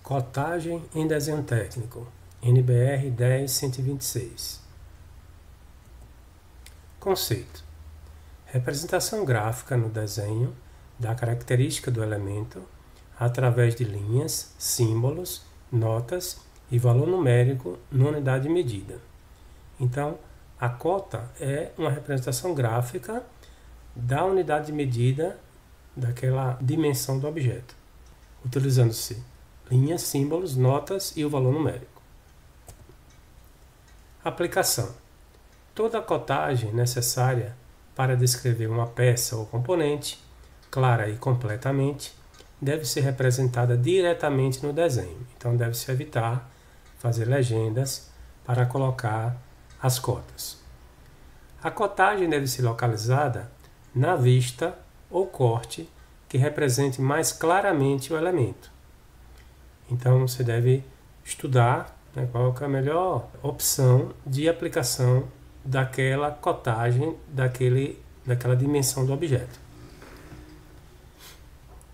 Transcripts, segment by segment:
Cotagem em desenho técnico, NBR 10126. Conceito: representação gráfica no desenho da característica do elemento através de linhas, símbolos, notas e valor numérico numa unidade de medida. Então, a cota é uma representação gráfica da unidade de medida daquela dimensão do objeto, utilizando-se linhas, símbolos, notas e o valor numérico. Aplicação: toda a cotagem necessária para descrever uma peça ou componente, clara e completamente, deve ser representada diretamente no desenho. Então, deve-se evitar fazer legendas para colocar as cotas. A cotagem deve ser localizada na vista ou corte que represente mais claramente o elemento. Então, você deve estudar qual é a melhor opção de aplicação daquela cotagem, daquela dimensão do objeto.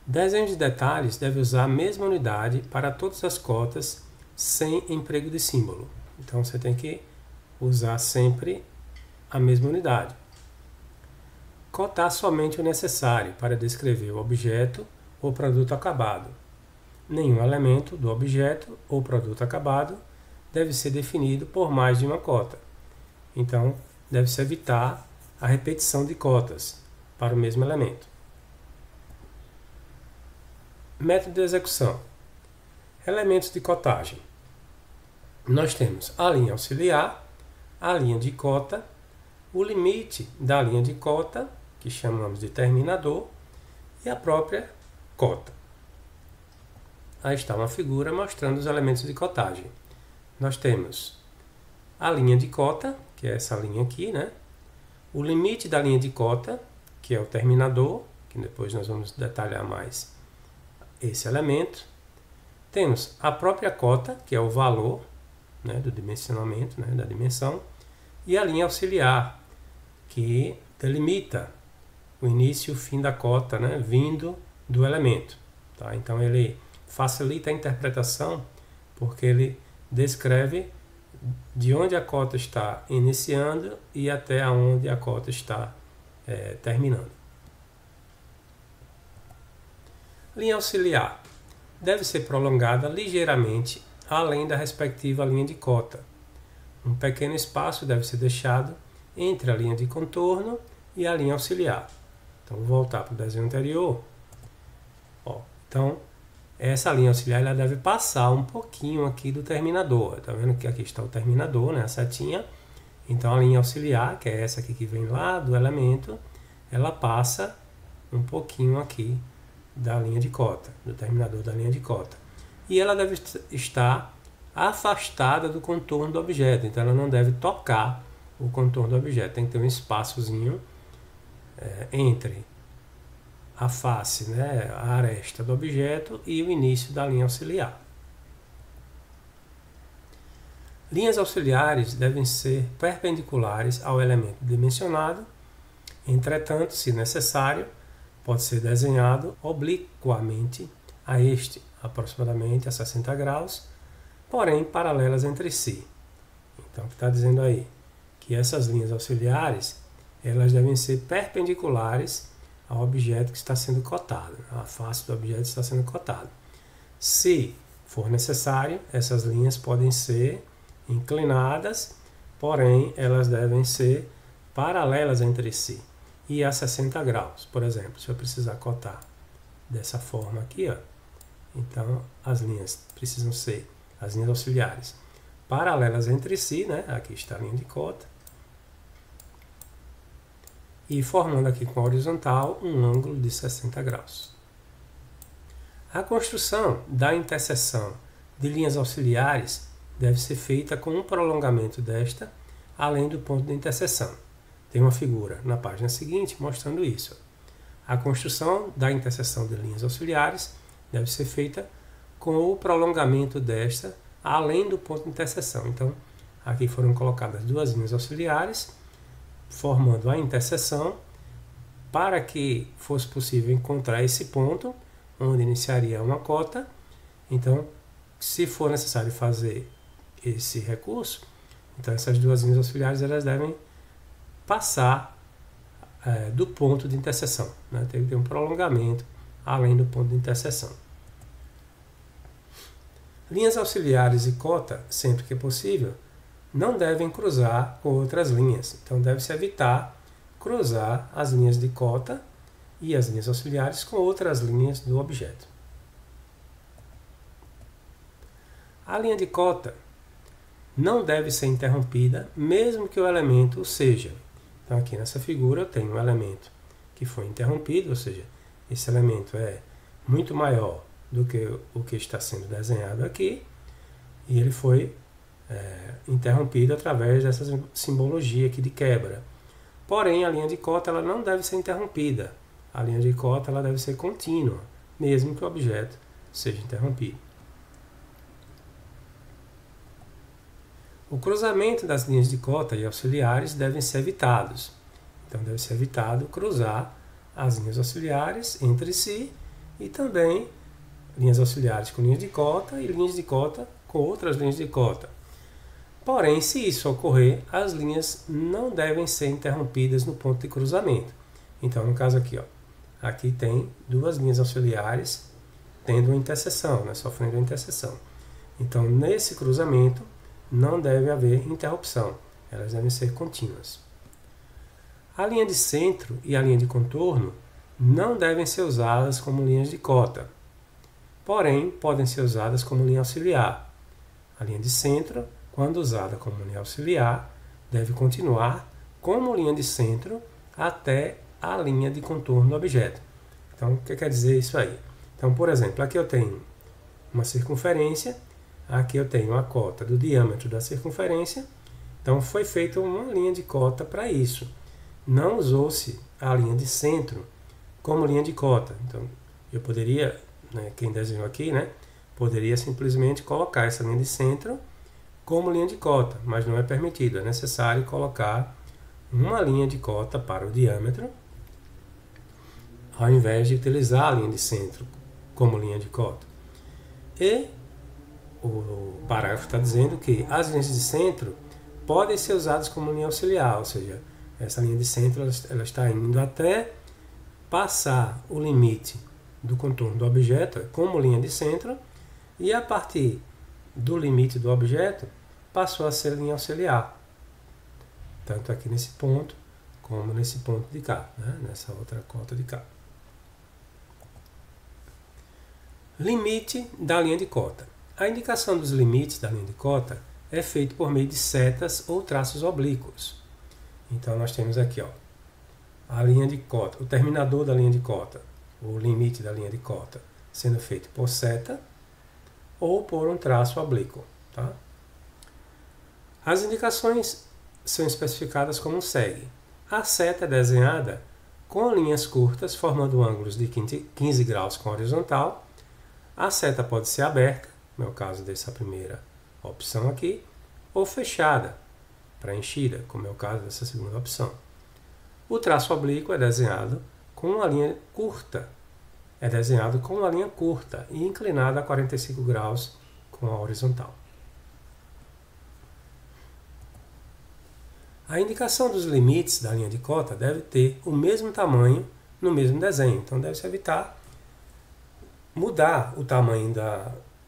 Desenho de detalhes deve usar a mesma unidade para todas as cotas sem emprego de símbolo. Então, você tem que usar sempre a mesma unidade. Cotar somente o necessário para descrever o objeto ou produto acabado. Nenhum elemento do objeto ou produto acabado deve ser definido por mais de uma cota. Então, deve-se evitar a repetição de cotas para o mesmo elemento. Método de execução. Elementos de cotagem. Nós temos a linha auxiliar, a linha de cota, o limite da linha de cota, que chamamos de terminador, e a própria cota. Aí está uma figura mostrando os elementos de cotagem. Nós temos a linha de cota, que é essa linha aqui, né? O limite da linha de cota, que é o terminador, que depois nós vamos detalhar mais esse elemento. Temos a própria cota, que é o valor, né, do dimensionamento, né, da dimensão, e a linha auxiliar, que delimita o início e o fim da cota, né, vindo do elemento. Tá? Então, ele facilita a interpretação, porque ele descreve de onde a cota está iniciando e até onde a cota está terminando. Linha auxiliar deve ser prolongada ligeiramente além da respectiva linha de cota. Um pequeno espaço deve ser deixado entre a linha de contorno e a linha auxiliar. Então, vou voltar para o desenho anterior. Então, essa linha auxiliar ela deve passar um pouquinho aqui do terminador. Está vendo que aqui está o terminador, né, a setinha. Então, a linha auxiliar, que é essa aqui que vem lá do elemento, ela passa um pouquinho aqui da linha de cota, do terminador da linha de cota. E ela deve estar afastada do contorno do objeto. Então, ela não deve tocar o contorno do objeto. Tem que ter um espaçozinho entre a face, né, a aresta do objeto e o início da linha auxiliar. Linhas auxiliares devem ser perpendiculares ao elemento dimensionado. Entretanto, se necessário, pode ser desenhado obliquamente a este, aproximadamente a 60 graus, porém paralelas entre si. Então, o que está dizendo aí? Que essas linhas auxiliares elas devem ser perpendiculares ao objeto que está sendo cotado, a face do objeto está sendo cotado. Se for necessário, essas linhas podem ser inclinadas, porém elas devem ser paralelas entre si e a 60 graus. Por exemplo, se eu precisar cotar dessa forma aqui, ó, então as linhas precisam ser, as linhas auxiliares, paralelas entre si, né? Aqui está a linha de cota, e formando aqui com a horizontal um ângulo de 60 graus. A construção da interseção de linhas auxiliares deve ser feita com um prolongamento desta, além do ponto de interseção. Tem uma figura na página seguinte mostrando isso. A construção da interseção de linhas auxiliares deve ser feita com o prolongamento desta, além do ponto de interseção. Então, aqui foram colocadas duas linhas auxiliares, formando a interseção, para que fosse possível encontrar esse ponto, onde iniciaria uma cota. Então, se for necessário fazer esse recurso, então essas duas linhas auxiliares elas devem passar do ponto de interseção, né? Tem que ter um prolongamento além do ponto de interseção. Linhas auxiliares e cota, sempre que possível, não devem cruzar com outras linhas. Então deve-se evitar cruzar as linhas de cota e as linhas auxiliares com outras linhas do objeto. A linha de cota não deve ser interrompida, mesmo que o elemento o seja. Então aqui nessa figura eu tenho um elemento que foi interrompido, ou seja, esse elemento é muito maior do que o que está sendo desenhado aqui, e ele foi interrompido através dessa simbologia aqui de quebra. Porém, a linha de cota ela não deve ser interrompida. A linha de cota ela deve ser contínua, mesmo que o objeto seja interrompido. O cruzamento das linhas de cota e auxiliares devem ser evitados. Então, deve ser evitado cruzar as linhas auxiliares entre si e também linhas auxiliares com linhas de cota e linhas de cota com outras linhas de cota. Porém, se isso ocorrer, as linhas não devem ser interrompidas no ponto de cruzamento. Então, no caso aqui, aqui tem duas linhas auxiliares tendo uma interseção, né, sofrendo uma interseção. Então, nesse cruzamento, não deve haver interrupção, elas devem ser contínuas. A linha de centro e a linha de contorno não devem ser usadas como linhas de cota, porém podem ser usadas como linha auxiliar. A linha de centro, quando usada como linha auxiliar, deve continuar como linha de centro até a linha de contorno do objeto. Então, o que quer dizer isso aí? Então, por exemplo, aqui eu tenho uma circunferência, aqui eu tenho a cota do diâmetro da circunferência, então foi feita uma linha de cota para isso. Não usou-se a linha de centro como linha de cota. Então, eu poderia, quem desenhou aqui, poderia simplesmente colocar essa linha de centro como linha de cota, mas não é permitido. É necessário colocar uma linha de cota para o diâmetro, ao invés de utilizar a linha de centro como linha de cota. E o parágrafo está dizendo que as linhas de centro podem ser usadas como linha auxiliar, ou seja, essa linha de centro ela está indo até passar o limite do contorno do objeto como linha de centro, e a partir do limite do objeto passou a ser linha auxiliar, tanto aqui nesse ponto como nesse ponto de cá, nessa outra cota de cá. Limite da linha de cota. A indicação dos limites da linha de cota é feita por meio de setas ou traços oblíquos. Então nós temos aqui a linha de cota, o terminador da linha de cota, o limite da linha de cota, sendo feito por seta ou por um traço oblíquo. Tá? As indicações são especificadas como segue. A seta é desenhada com linhas curtas, formando ângulos de 15 graus com a horizontal. A seta pode ser aberta, no caso dessa primeira opção aqui, ou fechada, preenchida, como é o caso dessa segunda opção. O traço oblíquo é desenhado com uma linha curta, e inclinada a 45 graus com a horizontal. A indicação dos limites da linha de cota deve ter o mesmo tamanho no mesmo desenho, então deve-se evitar mudar o tamanho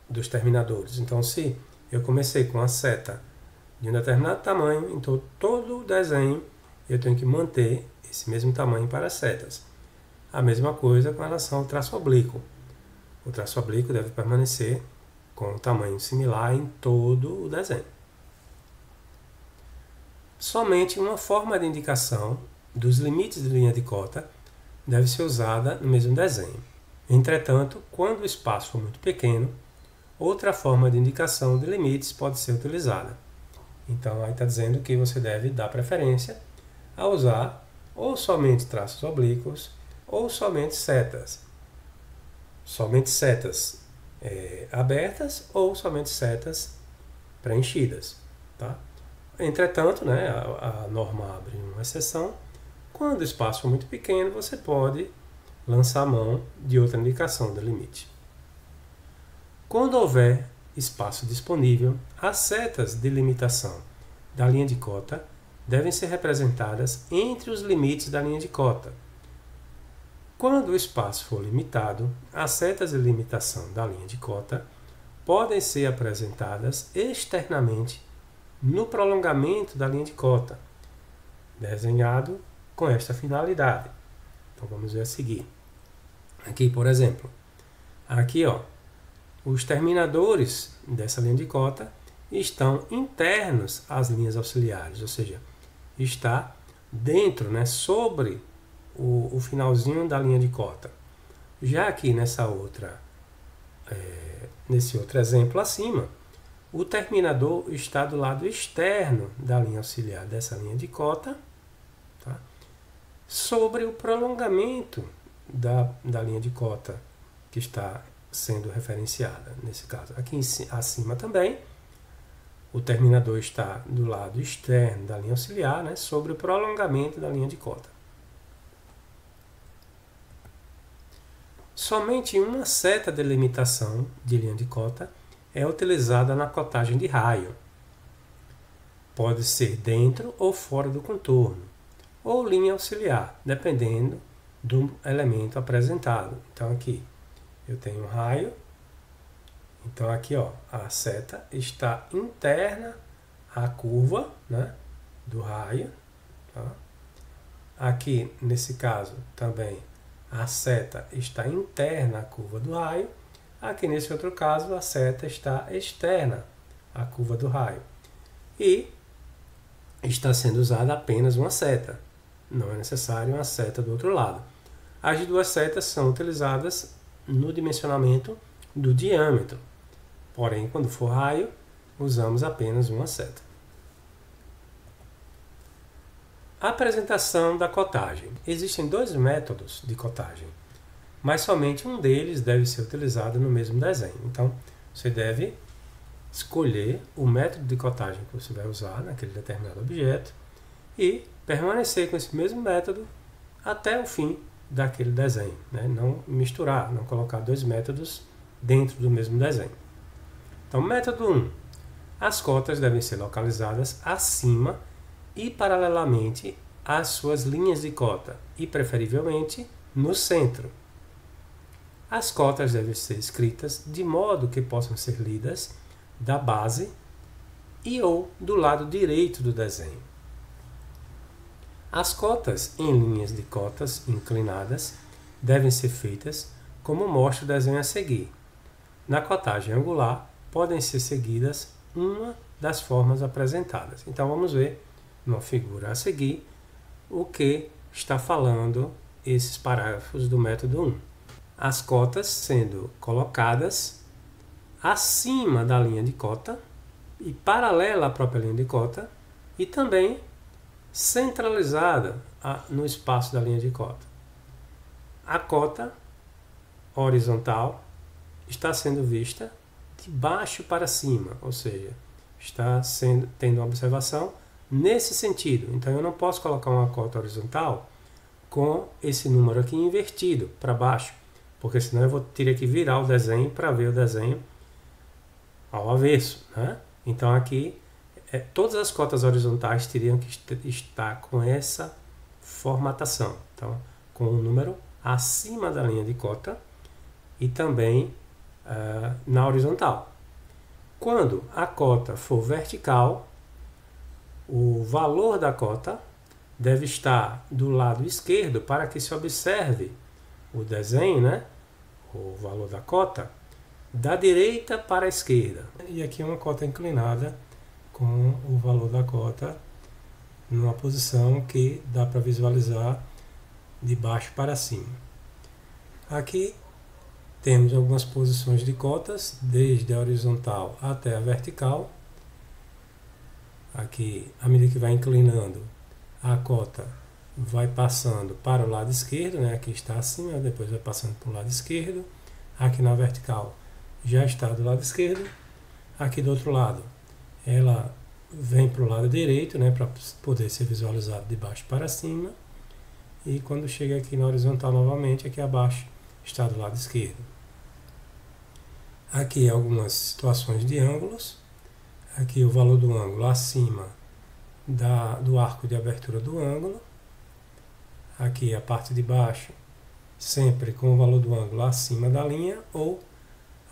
dos terminadores. Então, se eu comecei com a seta de um determinado tamanho, então todo o desenho eu tenho que manter esse mesmo tamanho para as setas. A mesma coisa com relação ao traço oblíquo. O traço oblíquo deve permanecer com um tamanho similar em todo o desenho. Somente uma forma de indicação dos limites de linha de cota deve ser usada no mesmo desenho. Entretanto, quando o espaço for muito pequeno, outra forma de indicação de limites pode ser utilizada. Então, aí está dizendo que você deve dar preferência a usar ou somente traços oblíquos ou somente setas. Somente setas abertas ou somente setas preenchidas. Tá? Entretanto, a norma abre uma exceção. Quando o espaço for muito pequeno, você pode lançar mão de outra indicação do limite. Quando houver espaço disponível, as setas de limitação da linha de cota devem ser representadas entre os limites da linha de cota. Quando o espaço for limitado, as setas de limitação da linha de cota podem ser apresentadas externamente no prolongamento da linha de cota, desenhado com esta finalidade. Então vamos ver a seguir. Aqui, por exemplo, aqui ó, os terminadores dessa linha de cota estão internos às linhas auxiliares, ou seja, está dentro, né, sobre o finalzinho da linha de cota. Já aqui nesse outro exemplo acima, o terminador está do lado externo da linha auxiliar dessa linha de cota, tá, sobre o prolongamento da linha de cota que está sendo referenciada, nesse caso. Aqui acima também, o terminador está do lado externo da linha auxiliar, né, sobre o prolongamento da linha de cota. Somente uma seta de limitação de linha de cota é utilizada na cotagem de raio. Pode ser dentro ou fora do contorno, ou linha auxiliar, dependendo do elemento apresentado. Então aqui eu tenho um raio. Então aqui ó, a seta está interna à curva, né, do raio. Tá? Aqui nesse caso também a seta está interna à curva do raio. Aqui nesse outro caso a seta está externa à curva do raio. E está sendo usada apenas uma seta. Não é necessário uma seta do outro lado. As duas setas são utilizadas no dimensionamento do diâmetro. Porém, quando for raio, usamos apenas uma seta. A apresentação da cotagem. Existem dois métodos de cotagem, mas somente um deles deve ser utilizado no mesmo desenho. Então, você deve escolher o método de cotagem que você vai usar naquele determinado objeto e permanecer com esse mesmo método até o fim daquele desenho, né? Não misturar, não colocar dois métodos dentro do mesmo desenho. Então, método 1. As cotas devem ser localizadas acima e paralelamente às suas linhas de cota e, preferivelmente, no centro. As cotas devem ser escritas de modo que possam ser lidas da base e ou do lado direito do desenho. As cotas em linhas de cotas inclinadas devem ser feitas como mostra o desenho a seguir. Na cotagem angular, podem ser seguidas uma das formas apresentadas. Então, vamos ver numa figura a seguir o que está falando esses parágrafos do método 1. As cotas sendo colocadas acima da linha de cota e paralela à própria linha de cota e também centralizada no espaço da linha de cota. A cota horizontal está sendo vista de baixo para cima, ou seja, está tendo uma observação nesse sentido. Então eu não posso colocar uma cota horizontal com esse número aqui invertido para baixo, porque senão eu vou ter que virar o desenho para ver o desenho ao avesso, né? Então aqui todas as cotas horizontais teriam que estar com essa formatação. Então, com o número acima da linha de cota e também na horizontal. Quando a cota for vertical, o valor da cota deve estar do lado esquerdo para que se observe o desenho, né? O valor da cota da direita para a esquerda. E aqui uma cota inclinada com o valor da cota numa posição que dá para visualizar de baixo para cima. Aqui temos algumas posições de cotas, desde a horizontal até a vertical. Aqui, à medida que vai inclinando, a cota vai passando para o lado esquerdo, né? Aqui está acima, depois vai passando para o lado esquerdo. Aqui na vertical já está do lado esquerdo. Aqui do outro lado, ela vem para o lado direito, né? Para poder ser visualizado de baixo para cima. E quando chega aqui na horizontal novamente, aqui abaixo está do lado esquerdo. Aqui algumas situações de ângulos. Aqui o valor do ângulo acima do arco de abertura do ângulo. Aqui a parte de baixo, sempre com o valor do ângulo acima da linha ou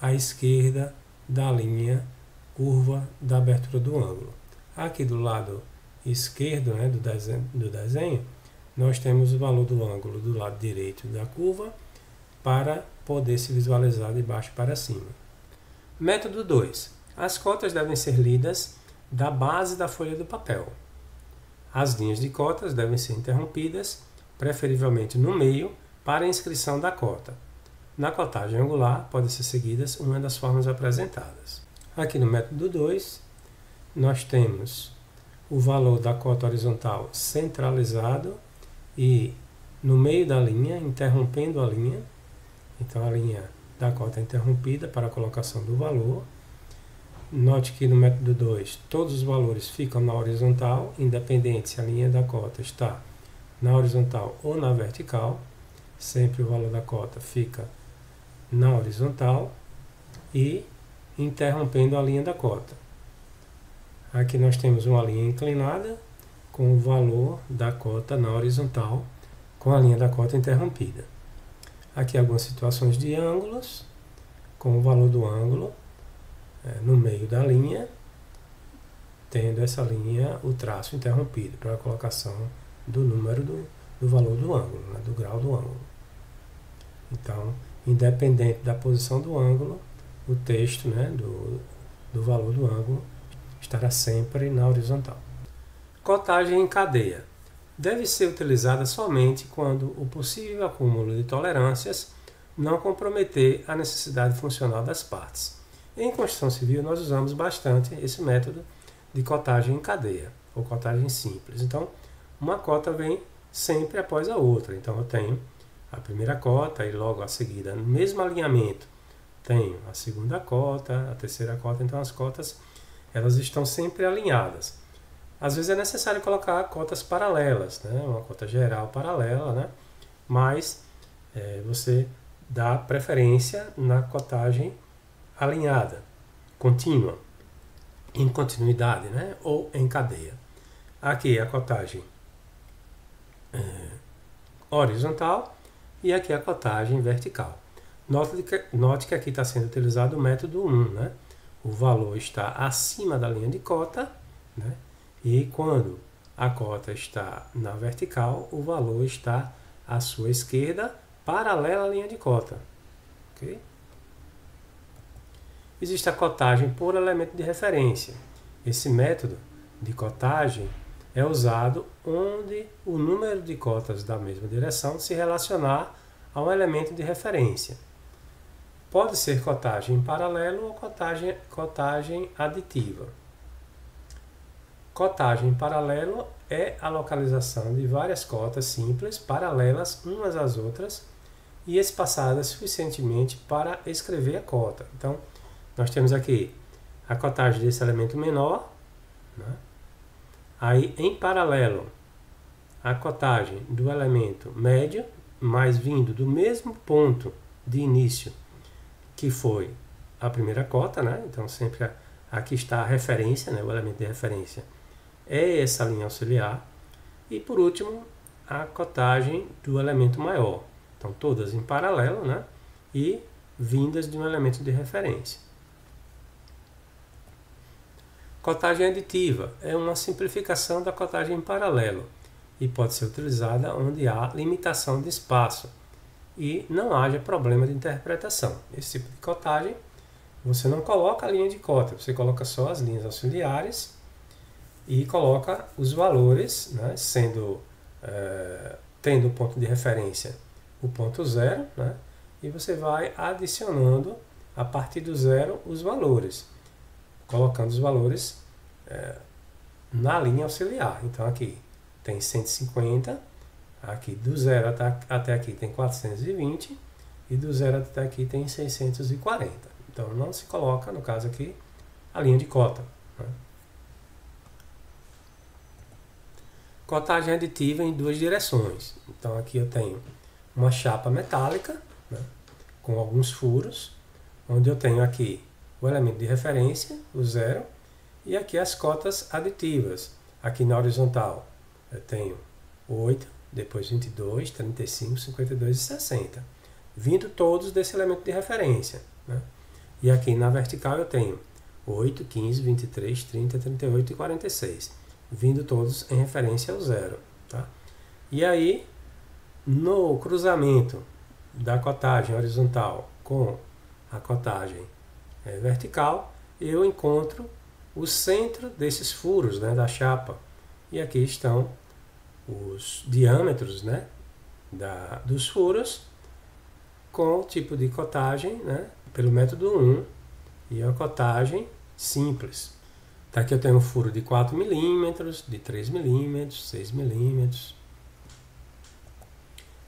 à esquerda da linha curva da abertura do ângulo. Aqui do lado esquerdo, né, do desenho, nós temos o valor do ângulo do lado direito da curva para poder se visualizar de baixo para cima. Método 2. As cotas devem ser lidas da base da folha do papel. As linhas de cotas devem ser interrompidas, preferivelmente no meio, para a inscrição da cota. Na cotagem angular, podem ser seguidas uma das formas apresentadas. Aqui no método 2, nós temos o valor da cota horizontal centralizado e no meio da linha, interrompendo a linha. Então, a linha da cota é interrompida para a colocação do valor. Note que no método 2, todos os valores ficam na horizontal, independente se a linha da cota está na horizontal ou na vertical. Sempre o valor da cota fica na horizontal e interrompendo a linha da cota. Aqui nós temos uma linha inclinada com o valor da cota na horizontal, com a linha da cota interrompida. Aqui algumas situações de ângulos, com o valor do ângulo no meio da linha, tendo essa linha, o traço interrompido, para a colocação do número do valor do ângulo, né, do grau do ângulo. Então, independente da posição do ângulo, o texto, né, do valor do ângulo estará sempre na horizontal. Cotagem em cadeia. Deve ser utilizada somente quando o possível acúmulo de tolerâncias não comprometer a necessidade funcional das partes. Em construção civil, nós usamos bastante esse método de cotagem em cadeia, ou cotagem simples. Então, uma cota vem sempre após a outra. Então, eu tenho a primeira cota e logo a seguida, no mesmo alinhamento, tenho a segunda cota, a terceira cota. Então, as cotas elas estão sempre alinhadas. Às vezes é necessário colocar cotas paralelas, né? Uma cota geral paralela, né? Mas você dá preferência na cotagem alinhada, contínua, em continuidade, né? Ou em cadeia. Aqui a cotagem horizontal e aqui a cotagem vertical. Note que aqui está sendo utilizado o método 1, né? O valor está acima da linha de cota, né? E quando a cota está na vertical, o valor está à sua esquerda, paralela à linha de cota. Okay? Existe a cotagem por elemento de referência. Esse método de cotagem é usado onde o número de cotas da mesma direção se relacionar a um elemento de referência. Pode ser cotagem em paralelo ou cotagem aditiva. Cotagem em paralelo é a localização de várias cotas simples, paralelas umas às outras e espaçadas suficientemente para escrever a cota. Então, nós temos aqui a cotagem desse elemento menor, né? Aí, em paralelo, a cotagem do elemento médio, mas vindo do mesmo ponto de início que foi a primeira cota, né? Então, sempre aqui está a referência, né? O elemento de referência é essa linha auxiliar. E, por último, a cotagem do elemento maior. Então, todas em paralelo, né? E vindas de um elemento de referência. Cotagem aditiva é uma simplificação da cotagem em paralelo e pode ser utilizada onde há limitação de espaço e não haja problema de interpretação. Esse tipo de cotagem, você não coloca a linha de cota, você coloca só as linhas auxiliares e coloca os valores, né, tendo o ponto de referência o ponto zero, né, e você vai adicionando a partir do zero os valores, colocando os valores na linha auxiliar. Então aqui tem 150, aqui do zero até aqui tem 420 e do zero até aqui tem 640. Então não se coloca, no caso aqui, a linha de cota, né? Cotagem aditiva em duas direções. Então aqui eu tenho uma chapa metálica, né, com alguns furos. onde eu tenho aqui o elemento de referência, o 0, e aqui as cotas aditivas. Aqui na horizontal eu tenho 8, depois 22, 35, 52 e 60, vindo todos desse elemento de referência, né? E aqui na vertical eu tenho 8, 15, 23, 30, 38 e 46, vindo todos em referência ao 0. Tá? E aí, no cruzamento da cotagem horizontal com a cotagem vertical, eu encontro o centro desses furos, né, da chapa. E aqui estão os diâmetros, né, dos furos com o tipo de cotagem, né, pelo método 1 e a cotagem simples. Tá, aqui eu tenho um furo de 4 milímetros, de 3 milímetros, 6 milímetros.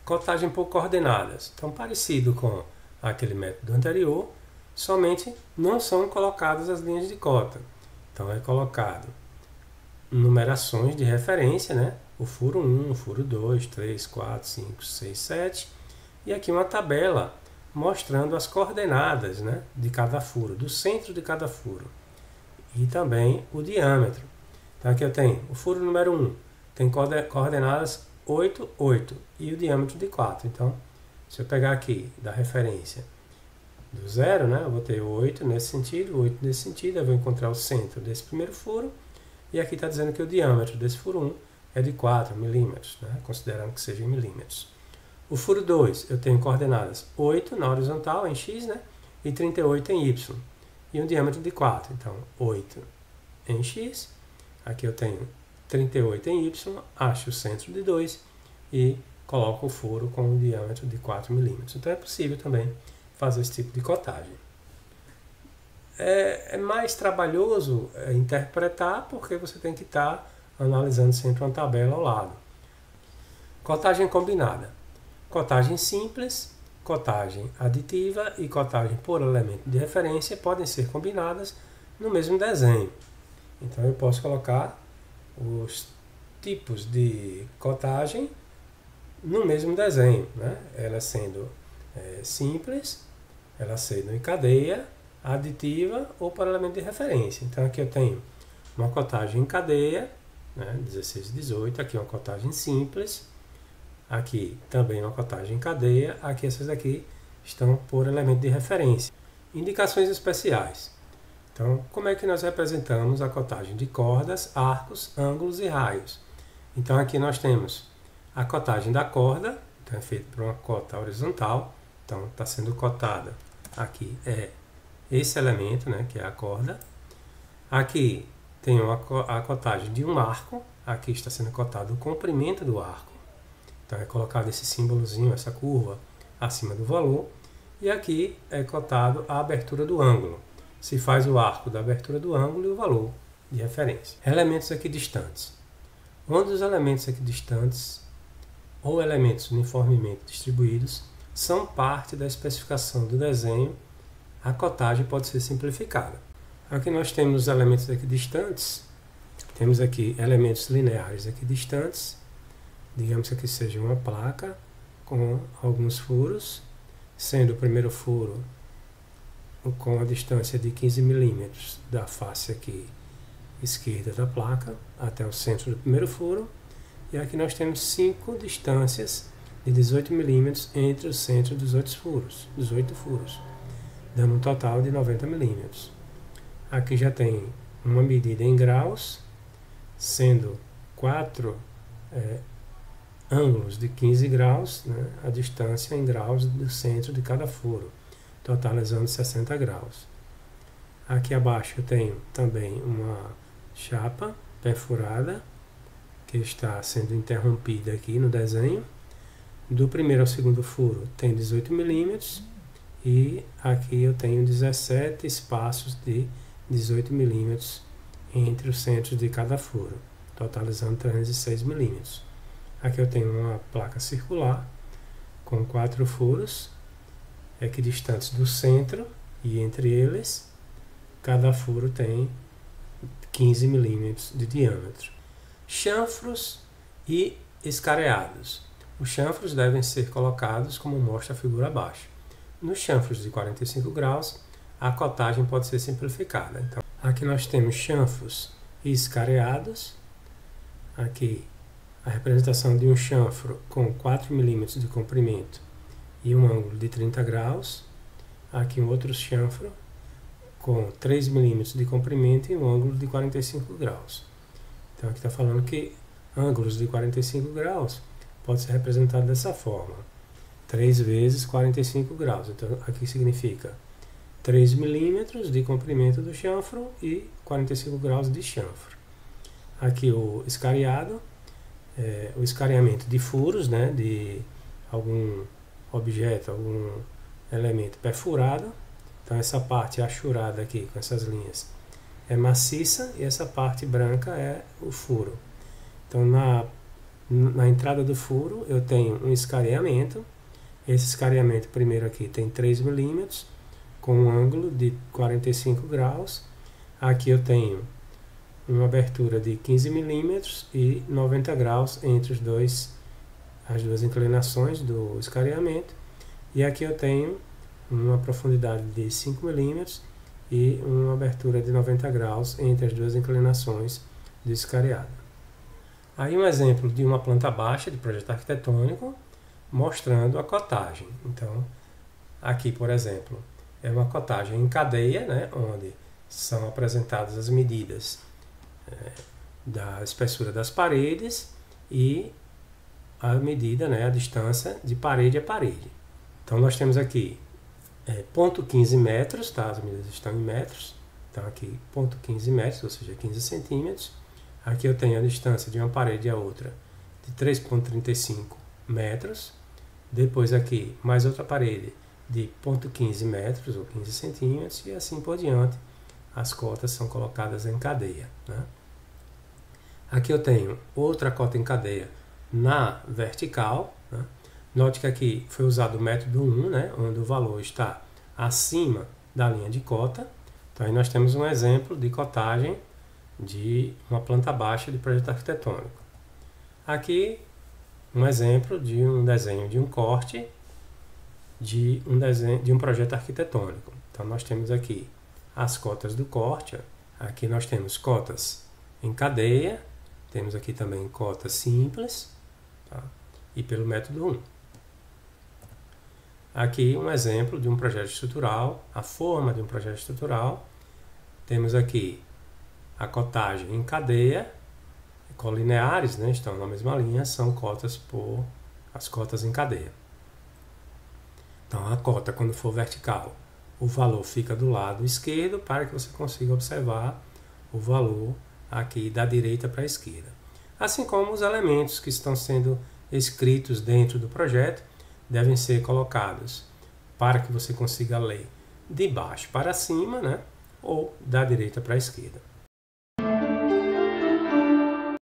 Cotagem por coordenadas. Então, parecido com aquele método anterior, somente não são colocadas as linhas de cota. Então, é colocado numerações de referência, né? O furo 1, o furo 2, 3, 4, 5, 6, 7. E aqui uma tabela mostrando as coordenadas, né, de cada furo, do centro de cada furo. E também o diâmetro. Então aqui eu tenho o furo número 1, tem coordenadas 8, 8 e o diâmetro de 4. Então, se eu pegar aqui da referência do 0, né, eu vou ter 8 nesse sentido, 8 nesse sentido, eu vou encontrar o centro desse primeiro furo. E aqui está dizendo que o diâmetro desse furo 1 é de 4 milímetros, né, considerando que seja em milímetros. O furo 2, eu tenho coordenadas 8 na horizontal, em x, né? E 38 em y. E um diâmetro de 4. Então, 8 em x. Aqui eu tenho 38 em y. Acho o centro de 2. E coloco o furo com um diâmetro de 4 milímetros. Então, é possível também fazer esse tipo de cotagem. É mais trabalhoso interpretar, porque você tem que estar analisando sempre uma tabela ao lado. Cotagem combinada. Cotagem simples, cotagem aditiva e cotagem por elemento de referência podem ser combinadas no mesmo desenho. Então eu posso colocar os tipos de cotagem no mesmo desenho, né? Ela sendo simples, ela sendo em cadeia, aditiva ou por elemento de referência. Então aqui eu tenho uma cotagem em cadeia, né? 16 e 18, aqui uma cotagem simples. Aqui também uma cotagem em cadeia, aqui essas aqui estão por elemento de referência. Indicações especiais. Então, como é que nós representamos a cotagem de cordas, arcos, ângulos e raios? Então aqui nós temos a cotagem da corda, então é feita por uma cota horizontal, então está sendo cotada aqui é esse elemento, né, que é a corda. Aqui tem a cotagem de um arco, aqui está sendo cotado o comprimento do arco. Então é colocado esse símbolozinho, essa curva, acima do valor. E aqui é cotado a abertura do ângulo. Se faz o arco da abertura do ângulo e o valor de referência. Elementos equidistantes. Onde os elementos equidistantes ou elementos uniformemente distribuídos são parte da especificação do desenho, a cotagem pode ser simplificada. Aqui nós temos os elementos equidistantes. Temos aqui elementos lineares equidistantes. Digamos que aqui seja uma placa com alguns furos, sendo o primeiro furo com a distância de 15 milímetros da face aqui esquerda da placa até o centro do primeiro furo. E aqui nós temos 5 distâncias de 18 milímetros entre o centro dos 18 furos, dando um total de 90 milímetros. Aqui já tem uma medida em graus, sendo 4 ângulos de 15 graus, né, a distância em graus do centro de cada furo, totalizando 60 graus. Aqui abaixo eu tenho também uma chapa perfurada, que está sendo interrompida aqui no desenho. Do primeiro ao segundo furo tem 18 milímetros, e aqui eu tenho 17 espaços de 18 milímetros entre os centros de cada furo, totalizando 306 milímetros. Aqui eu tenho uma placa circular com 4 furos equidistantes do centro, e entre eles cada furo tem 15 milímetros de diâmetro. Chanfros e escareados. Os chanfros devem ser colocados como mostra a figura abaixo. Nos chanfros de 45 graus, a cotagem pode ser simplificada. Então, aqui nós temos chanfros escareados. Aqui a representação de um chanfro com 4 mm de comprimento e um ângulo de 30 graus. Aqui um outro chanfro com 3 mm de comprimento e um ângulo de 45 graus. Então aqui está falando que ângulos de 45 graus pode ser representado dessa forma. 3 vezes 45 graus. Então aqui significa 3 milímetros de comprimento do chanfro e 45 graus de chanfro. Aqui o escariado, o escareamento de furos, né, de algum objeto, algum elemento perfurado. Então essa parte achurada aqui com essas linhas é maciça e essa parte branca é o furo. Então na entrada do furo eu tenho um escareamento. Esse escareamento primeiro aqui tem 3 milímetros com um ângulo de 45 graus. Aqui eu tenho uma abertura de 15 milímetros e 90 graus entre as duas inclinações do escareamento. E aqui eu tenho uma profundidade de 5 milímetros e uma abertura de 90 graus entre as duas inclinações do escareado. Aí um exemplo de uma planta baixa de projeto arquitetônico mostrando a cotagem. Então, aqui, por exemplo, é uma cotagem em cadeia, né, onde são apresentadas as medidas da espessura das paredes e a medida, né, a distância de parede a parede. Então nós temos aqui 0,15 metros, tá? As medidas estão em metros. Então aqui 0,15 metros, ou seja, 15 centímetros. Aqui eu tenho a distância de uma parede a outra de 3,35 metros. Depois aqui mais outra parede de 0,15 metros ou 15 centímetros e assim por diante. As cotas são colocadas em cadeia, né? Aqui eu tenho outra cota em cadeia na vertical, né? Note que aqui foi usado o método 1, né, onde o valor está acima da linha de cota. Então aí nós temos um exemplo de cotagem de uma planta baixa de projeto arquitetônico. Aqui um exemplo de um desenho de um corte de um projeto arquitetônico. Então nós temos aqui as cotas do corte. Aqui nós temos cotas em cadeia, temos aqui também cotas simples, tá? E pelo método 1. Aqui um exemplo de um projeto estrutural, a forma de um projeto estrutural. Temos aqui a cotagem em cadeia, colineares, né, estão na mesma linha, são cotas por as cotas em cadeia. Então a cota, quando for vertical, o valor fica do lado esquerdo para que você consiga observar o valor aqui da direita para a esquerda. Assim como os elementos que estão sendo escritos dentro do projeto devem ser colocados para que você consiga ler de baixo para cima, né, ou da direita para a esquerda.